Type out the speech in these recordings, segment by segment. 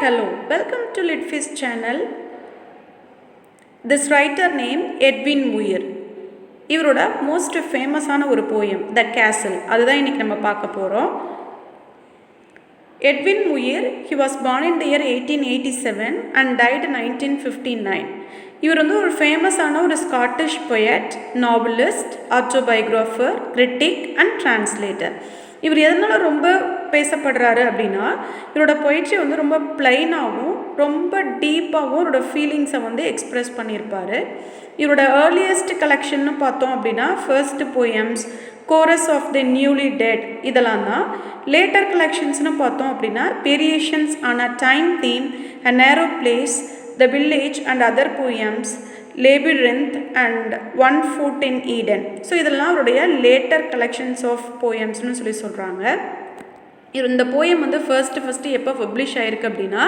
hello, welcome to Litfish channel. This writer name Edwin Muir. இவரோட most ஃபேமஸான ஒரு poem த கேசல் அதுதான் இன்றைக்கி நம்ம பார்க்க போகிறோம். Edwin Muir he was born in the year 1887 and died in 1959. இவர் வந்து ஒரு ஃபேமஸான ஒரு Scottish poet, novelist, autobiographer, critic and translator. இவர் எதனால் ரொம்ப பேசப்படுறாரு அப்படின்னா இவரோட பொயிட்ரி வந்து ரொம்ப ப்ளைனாகவும் ரொம்ப டீப்பாகவும் இவரோட ஃபீலிங்ஸை வந்து எக்ஸ்ப்ரெஸ் பண்ணியிருப்பார். இவரோட ஏர்லியஸ்ட் கலெக்ஷன்னு பார்த்தோம் அப்படின்னா first poems, chorus of the newly dead இதெல்லாம் தான். லேட்டர் கலெக்ஷன்ஸ்னு பார்த்தோம் அப்படின்னா variations on a time theme, a narrow place, the village and other poems, labyrinth and one foot in Eden. So இதெல்லாம் அவருடைய லேட்டர் கலெக்ஷன்ஸ் ஆஃப் போயம்ஸ்னு சொல்கிறாங்க. இந்த poem வந்து ஃபர்ஸ்ட்டு எப்போ பப்ளிஷ் ஆகிருக்கு அப்படின்னா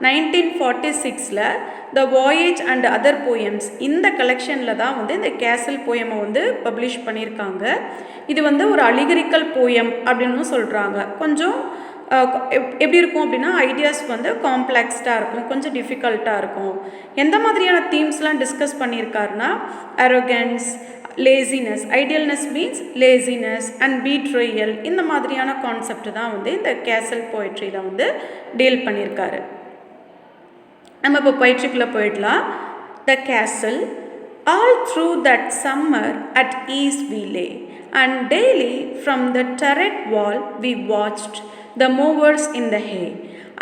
1946 த வாயேஜ் அண்ட் அதர் போயம்ஸ் இந்த கலெக்ஷனில் தான் வந்து இந்த கேசல் போயமை வந்து பப்ளிஷ் பண்ணியிருக்காங்க. இது வந்து ஒரு அலிகரிக்கல் போயம் அப்படின்னு சொல்கிறாங்க. கொஞ்சம் எப்படி இருக்கும் அப்படின்னா ஐடியாஸ் வந்து காம்ப்ளெக்ஸ்டாக இருக்கும், கொஞ்சம் டிஃபிகல்ட்டாக இருக்கும். எந்த மாதிரியான தீம்ஸ்லாம் டிஸ்கஸ் பண்ணியிருக்காருன்னா arrogance, laziness, idealness means laziness and betrayal, இந்த மாதிரியான கான்செப்ட் தான் வந்து இந்த கேசல் போய்ட்ரியில் வந்து டீல் பண்ணியிருக்காரு. நம்ம இப்போ போய்ட்ரிக்குள்ளே போயிடலாம். The castle all through that summer at ease we lay and daily from the turret wall we watched the movers in the hay,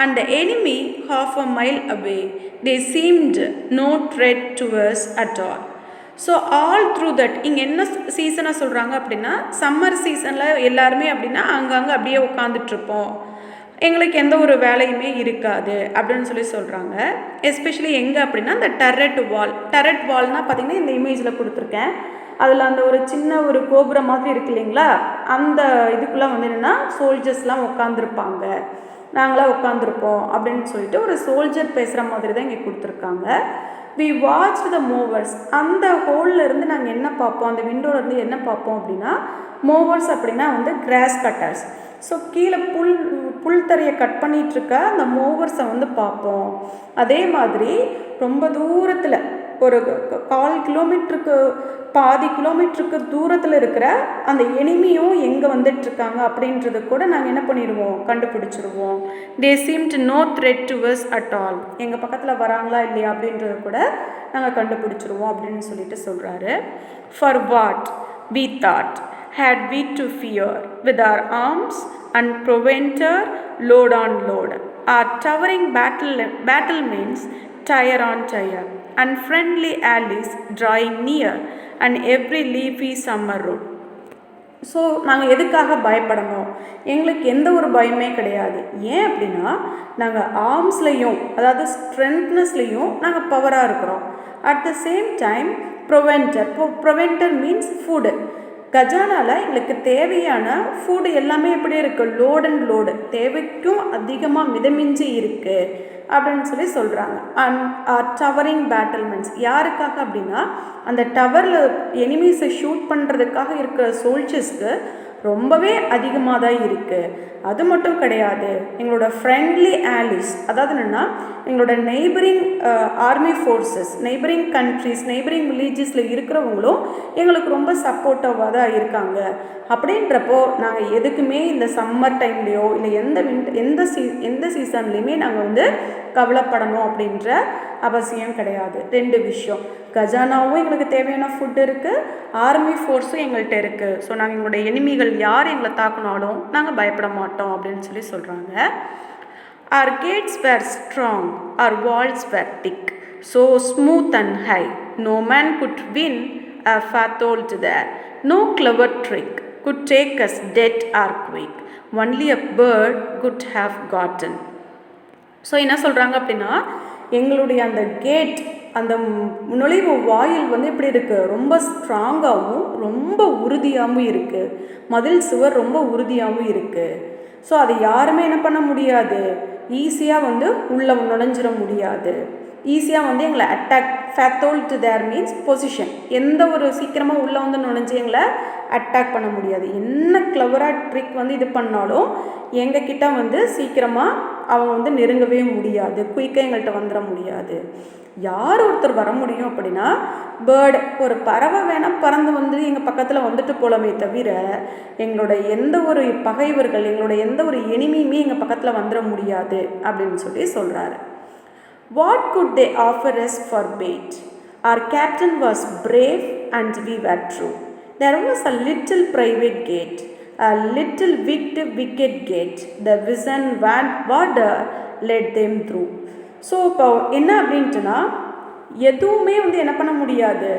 and the enemy half a mile away, they seemed no threat to us at all. So all through that இங்கே என்ன சீசனாக சொல்கிறாங்க அப்படின்னா summer சீசனில் எல்லாருமே அப்படின்னா அங்கங்கே அப்படியே உட்காந்துட்ருப்போம், எங்களுக்கு எந்த ஒரு வேலையுமே இருக்காது அப்படின்னு சொல்கிறாங்க. எஸ்பெஷலி எங்கே அப்படின்னா இந்த டரெட் வால்னால் பார்த்திங்கன்னா இந்த இமேஜில் கொடுத்துருக்கேன். அதில் அந்த ஒரு சின்ன ஒரு கோபுரம் மாதிரி இருக்கு இல்லைங்களா, அந்த இதுக்குள்ளே வந்து என்னென்னா சோல்ஜர்ஸ்லாம் உட்காந்துருப்பாங்க, நாங்களாம் உட்காந்துருப்போம் அப்படின்னு சொல்லிட்டு ஒரு சோல்ஜர் பேசுகிற மாதிரி தான் இங்கே கொடுத்துருக்காங்க. வி வாட்ச் த மூவர்ஸ், அந்த ஹோலில் இருந்து நாங்கள் என்ன பார்ப்போம், அந்த விண்டோலேருந்து என்ன பார்ப்போம் அப்படின்னா மூவர்ஸ் அப்படின்னா வந்து கிராஸ் கட்டர்ஸ். ஸோ கீழே புல்தரையை கட் பண்ணிகிட்ருக்க அந்த மூவர்ஸை வந்து பார்ப்போம். அதே மாதிரி ரொம்ப தூரத்தில் ஒரு 1/4 கிலோமீட்டருக்கு பாதி கிலோமீட்டருக்கு தூரத்தில் இருக்கிற அந்த எனிமியும் எங்கே வந்துட்டுருக்காங்க அப்படின்றது கூட நாங்கள் என்ன பண்ணிடுவோம், கண்டுபிடிச்சிருவோம். They seemed no threat to us at all, எங்கள் பக்கத்தில் வராங்களா இல்லையா அப்படின்றத கூட நாங்கள் கண்டுபிடிச்சிருவோம் அப்படின்னு சொல்லிட்டு சொல்கிறாரு. For what we thought had we to fear with our arms and provender load on load, our towering battlements tire on tire, and friendly alleys drawing near, and every leafy summer road. So நாங்கள் எதுக்காக பயப்படணும், எங்களுக்கு எந்த ஒரு பயமே கிடையாது. ஏன் அப்படின்னா நாங்கள் ஆர்ம்ஸ்லையும் அதாவது ஸ்ட்ரென்த்னஸ்லையும் நாங்கள் பவராக இருக்கிறோம். At the same time provender means food, கஜானாவில் எங்களுக்கு தேவையான ஃபுட்டு எல்லாமே எப்படி இருக்குது, லோட் அண்ட் லோடு, தேவைக்கும் அதிகமாக மிதமிஞ்சி இருக்குது அப்படின்னு சொல்கிறாங்க. அண்ட் டவரிங் பேட்டில்மெண்ட்ஸ் யாருக்காக அப்படின்னா அந்த டவரில் எனிமீஸை ஷூட் பண்ணுறதுக்காக இருக்கிற சோல்ஜர்ஸ்க்கு ரொம்பவே அதிகமாக தான் இருக்குது. அது மட்டும் கிடையாது, எங்களோட ஃப்ரெண்ட்லி ஆலிஸ், அதாவது என்னென்னா எங்களோட neighbouring army forces, neighbouring countries, neighbouring வில்லேஜஸில் இருக்கிறவங்களும் எங்களுக்கு ரொம்ப சப்போர்ட்டிவாக தான் இருக்காங்க. அப்படின்றப்போ நாங்கள் எதுக்குமே இந்த சம்மர் டைம்லேயோ இல்லை எந்த சீசன்லேயுமே நாங்கள் வந்து கவலைப்படணும் அப்படின்ற அவசியம் கிடையாது. 2 விஷயம், கஜானாவும் எங்களுக்கு தேவையான ஃபுட் இருக்குது, ஆர்மி ஃபோர்ஸும் எங்கள்கிட்ட இருக்குது. ஸோ நாங்கள் எங்களுடைய எனிமிகள் யார் எங்களை தாக்குனாலும் நாங்கள் பயப்பட மாட்டோம் அப்படின்னு சொல்கிறாங்க. Our gates were strong, our walls were thick, so smooth and high, no man could win a foothold there, no clever trick could take us dead or quick, only a bird could have gotten. So என்ன சொல்கிறாங்க அப்படின்னா எங்களுடைய அந்த gate, அந்த நுழைவு வாயில் வந்து எப்படி இருக்குது, ரொம்ப ஸ்ட்ராங்காகவும் ரொம்ப உறுதியாகவும் இருக்குது, மதில் சுவர் ரொம்ப உறுதியாகவும் இருக்குது. ஸோ அதை யாருமே என்ன பண்ண முடியாது, ஈஸியாக வந்து உள்ளே நுழைஞ்சிட முடியாது. ஈஸியாக வந்து எங்களை attack, foothold there means position, எந்த ஒரு சீக்கிரமாக உள்ளே வந்து நுழைஞ்சு எங்களை அட்டாக் பண்ண முடியாது. என்ன கிளவராக ட்ரிக் வந்து இது பண்ணாலும் எங்ககிட்ட வந்து சீக்கிரமாக அவங்க வந்து நெருங்கவே முடியாது, குயிக்காக எங்கள்கிட்ட வந்துட முடியாது. யார் ஒருத்தர் வர முடியும் அப்படின்னா பேர்டு, ஒரு பறவை வேணால் பறந்து வந்து எங்கள் பக்கத்தில் வந்துட்டு போலமே தவிர எங்களோட எந்த ஒரு பகைவர்கள், எங்களோட எந்த ஒரு எனிமியுமே எங்கள் பக்கத்தில் வந்துட முடியாது அப்படின்னு சொல்லி சொல்கிறாரு. What could they offer us for bait? Our captain was brave and we were true. There was a little private gate, a little wicket gate. The vision warder led them through. So இப்போ என்ன அப்படின்ட்டுனா எதுவுமே வந்து என்ன பண்ண முடியாது,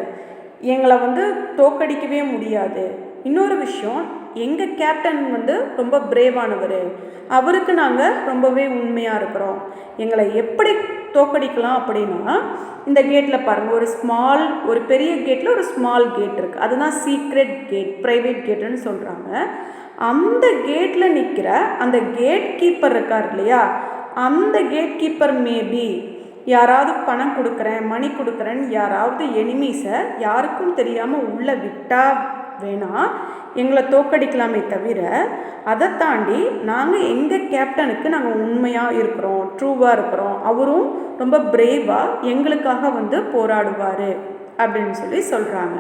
எங்களை வந்து தோக்கடிக்கவே முடியாது. இன்னொரு விஷயம், எங்கள் கேப்டன் வந்து ரொம்ப பிரேவானவர், அவருக்கு நாங்கள் ரொம்பவே உண்மையாக இருக்கிறோம். எங்களை எப்படி தோக்கடிக்கலாம் அப்படின்னா இந்த கேட்டில் பாருங்கள், ஒரு பெரிய கேட்டில் ஒரு ஸ்மால் கேட் இருக்குது, அதுதான் சீக்ரெட் கேட், ப்ரைவேட் கேட்டுன்னு சொல்கிறாங்க. அந்த கேட்டில் நிற்கிற அந்த கேட் கீப்பர் இருக்கார் இல்லையா, அந்த கேட் கீப்பர் மேபி யாராவது பணம் கொடுக்குறேன், மணி கொடுக்குறேன்னு யாராவது எனிமீஸை யாருக்கும் தெரியாமல் உள்ளே விட்டால் வேணால் எங்களை தோக்கடிக்கலாமே தவிர, அதை தாண்டி நாங்கள் எங்கள் கேப்டனுக்கு நாங்கள் உண்மையாக இருக்கிறோம், ட்ரூவாக இருக்கிறோம், அவரும் ரொம்ப பிரேவாக எங்களுக்காக வந்து போராடுவார் அப்படின்னு சொல்லி சொல்கிறாங்க.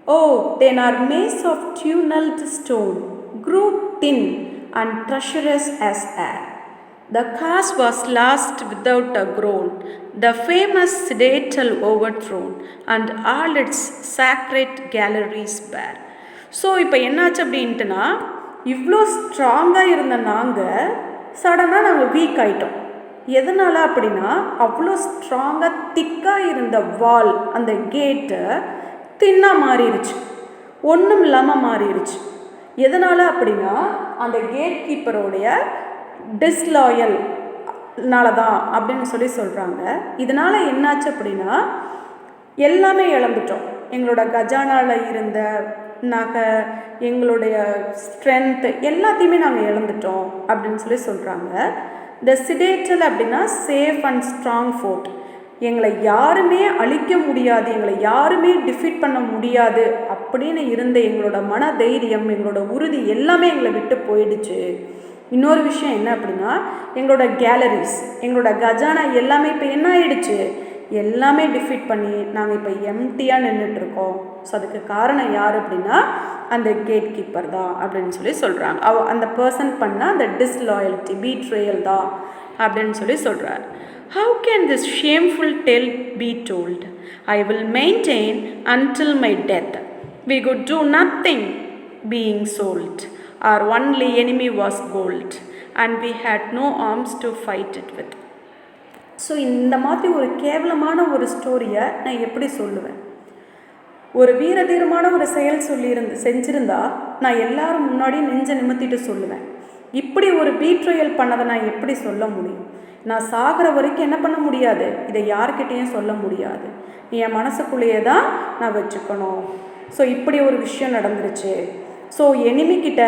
Oh, then our maze of tunneled stone grew thin and treacherous as air. The cause was lost without a groan, the famous citadel overthrown, and all its sacred galleries bare. So இப்போ என்னாச்சு அப்படின்ட்டுனா, இவ்வளோ ஸ்ட்ராங்காக இருந்த நாங்கள் சடனாக நாங்கள் week ஆகிட்டோம். எதனால் அப்படின்னா, அவ்வளோ ஸ்ட்ராங்காக திக்காக இருந்த வால், அந்த கேட்டு தின்னாக மாறிடுச்சு, ஒன்றும் இல்லாமல் மாறிடுச்சு. எதனால் அப்படின்னா அந்த கேட் கீப்பரோடைய டிஸ்லாயல்னால தான் அப்படின்னு சொல்லி சொல்கிறாங்க. இதனால் என்னாச்சு அப்படின்னா எல்லாமே இழந்துட்டோம். எங்களோட கஜானாவில் இருந்த நகை, எங்களுடைய ஸ்ட்ரென்த்து எல்லாத்தையுமே நாங்கள் இழந்துட்டோம் அப்படின்னு சொல்லி சொல்கிறாங்க. த சிடேட்டல் அப்படின்னா சேஃப் அண்ட் ஸ்ட்ராங் ஃபோர்ட், எங்களை யாருமே அழிக்க முடியாது, எங்களை யாருமே டிஃபீட் பண்ண முடியாது அப்படின்னு இருந்த எங்களோட மன தைரியம், எங்களோட உறுதி எல்லாமே எங்களை விட்டு போயிடுச்சு. இன்னொரு விஷயம் என்ன அப்படின்னா, எங்களோட கேலரிஸ், எங்களோட கஜானா எல்லாமே இப்போ என்ன ஆயிடுச்சு, எல்லாமே டிஃபீட் பண்ணி நாங்கள் இப்போ எம்டியாக நின்றுட்டுருக்கோம். ஸோ அதுக்கு காரணம் யார் அப்படின்னா அந்த கேட் கீப்பர் தான் அப்படின்னு சொல்லி சொல்கிறாங்க. அந்த பர்சன் பண்ண அந்த டிஸ்லாயல்ட்டி, பீட்ரேயல் தான் அப்படின்னு சொல்லி சொல்கிறார். How can this shameful tale be told? I will maintain until my death. We could do nothing being sold. Our only enemy was gold, and we had no arms to fight it with. So இந்த மாதிரி ஒரு கேவலமான ஒரு ஸ்டோரியை நான் எப்படி சொல்லுவேன்? ஒரு வீரதீரமான ஒரு செயல் செஞ்சிருந்தா நான் எல்லாரும் முன்னாடி நெஞ்சை நிமித்திட்டு சொல்லுவேன். இப்படி ஒரு பீட்ரயல் பண்ணதை நான் எப்படி சொல்ல முடியும்? நான் சாகிற வரைக்கும் என்ன பண்ண முடியாது, இதை யார்கிட்டையும் சொல்ல முடியாது, என் மனசுக்குள்ளேயே தான் நான் வச்சுக்கணும். ஸோ இப்படி ஒரு விஷயம் நடந்துருச்சு. ஸோ எனிமிக்கிட்ட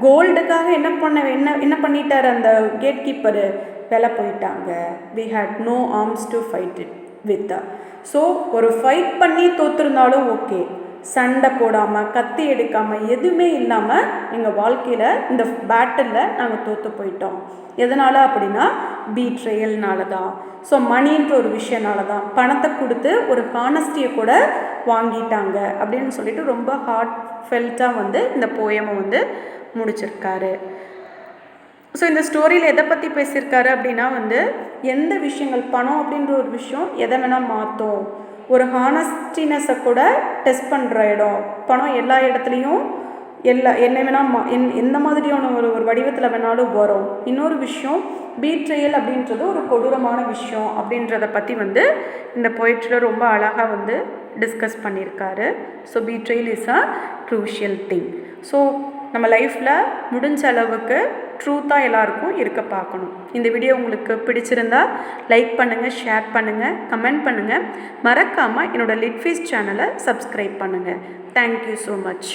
கோல்டுக்காக என்ன பண்ணிட்டார் அந்த கேட் கீப்பரு, விலை போயிட்டாங்க. we had no arms to fight it with. So ஒரு ஃபைட் பண்ணி தோற்றுருந்தாலும் ஓகே, சண்டை போடாமல் கத்தி எடுக்காமல் எதுவுமே இல்லாமல் எங்கள் வாழ்க்கையில் இந்த பேட்டிலில் நாங்கள் தோற்று போயிட்டோம். எதனால் அப்படின்னா பீட்ரயல்னால தான். ஸோ மணின்ற ஒரு விஷயனால தான், பணத்தை கொடுத்து ஒரு ஹானஸ்டியை கூட வாங்கிட்டாங்க அப்படின்னு சொல்லிட்டு ரொம்ப ஹார்ட் ஃபெல்ட்டாக வந்து இந்த போயமை வந்து முடிச்சிருக்காரு. ஸோ இந்த ஸ்டோரியில் எதை பற்றி பேசியிருக்காரு அப்படின்னா வந்து எந்த விஷயங்கள், பணம் அப்படின்ற ஒரு விஷயம் எதை வேணால் மாற்றும், ஒரு ஹானஸ்டினஸை கூட டெஸ்ட் பண்ணுற இடம், பணம் எல்லா இடத்துலையும் என்ன வேணால் எந்த மாதிரியான ஒரு வடிவத்தில் வேணாலும் வரும். இன்னொரு விஷயம் பீட்ரயல் அப்படின்றது ஒரு கொடூரமான விஷயம் அப்படின்றத பற்றி வந்து இந்த போய்ட்ரியில் ரொம்ப அழகாக வந்து டிஸ்கஸ் பண்ணியிருக்காரு. So betrayal is a crucial thing. So நம்ம லைஃப்பில் முடிஞ்ச அளவுக்கு ட்ரூத்தாக எல்லாருக்கும் இருக்க பார்க்கணும். இந்த வீடியோ உங்களுக்கு பிடிச்சிருந்தா லைக் பண்ணுங்கள், ஷேர் பண்ணுங்கள், கமெண்ட் பண்ணுங்கள். மறக்காமல் என்னோடய லிட்ஃபீஸ் சேனலை சப்ஸ்கிரைப் பண்ணுங்கள். Thank you so much.